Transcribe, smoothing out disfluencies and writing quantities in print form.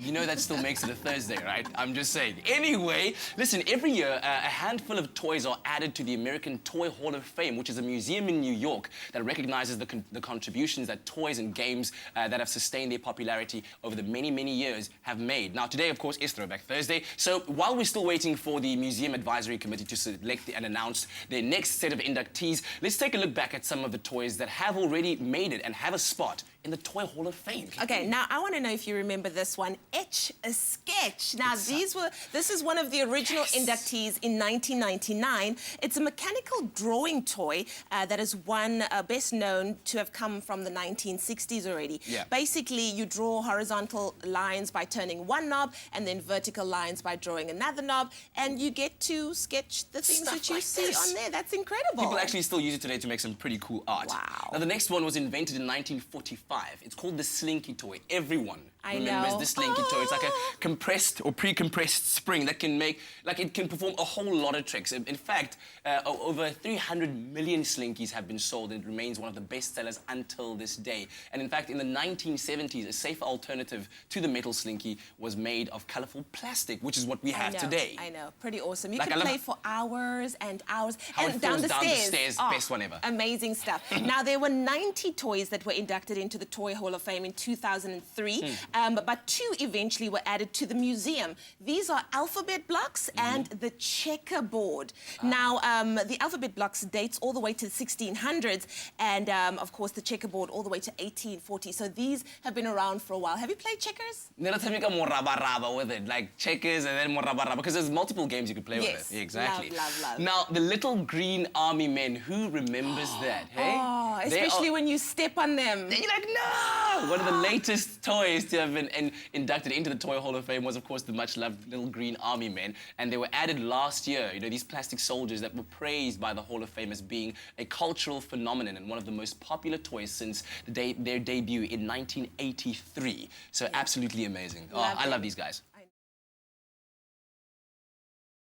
You know that still makes it a Thursday, right? I'm just saying. Anyway, listen, every year a handful of toys are added to the American Toy Hall of Fame, which is a museum in New York that recognizes the contributions that toys and games that have sustained their popularity over the many, many years have made. Now, today, of course, is Throwback Thursday. So while we're still waiting for the Museum Advisory Committee to select and announce their next set of inductees, let's take a look back at some of the toys that have already made it and have a spot in the Toy Hall of Fame. Okay, now I want to know if you remember this one, Etch a Sketch. Now, this is one of the original inductees in 1999. It's a mechanical drawing toy that is best known to have come from the 1960s already. Yeah. Basically, you draw horizontal lines by turning one knob and then vertical lines by drawing another knob, and you get to sketch the things that you see on there. That's incredible. People actually still use it today to make some pretty cool art. Wow. Now, the next one was invented in 1945. It's called the Slinky toy. Everyone remembers the Slinky toy. It's like a compressed or pre-compressed spring that can make, it can perform a whole lot of tricks. In fact, over 300 million Slinkies have been sold, and it remains one of the best sellers until this day. And in fact, in the 1970s, a safer alternative to the metal Slinky was made of colorful plastic, which is what we have today. I know, pretty awesome. You can play for hours and hours. And down the stairs. Best one ever. Amazing stuff. Now, there were 90 toys that were inducted into the Toy Hall of Fame in 2003, but 2 eventually were added to the museum. These are alphabet blocks and the checkerboard. Now, the alphabet blocks dates all the way to the 1600s, and of course the checkerboard all the way to 1840. So these have been around for a while. Have you played checkers? Let's have more raba with it, like checkers and then more raba, because there's multiple games you could play with it. Exactly. Love. Now, the little green army men, who remembers that, hey? Oh, especially when you step on them. You're like, no! One of the latest toys to have been inducted into the Toy Hall of Fame was, of course, the much-loved little green army men. And they were added last year, you know, these plastic soldiers that were praised by the Hall of Fame as being a cultural phenomenon and one of the most popular toys since their debut in 1983. So absolutely amazing. I love these guys.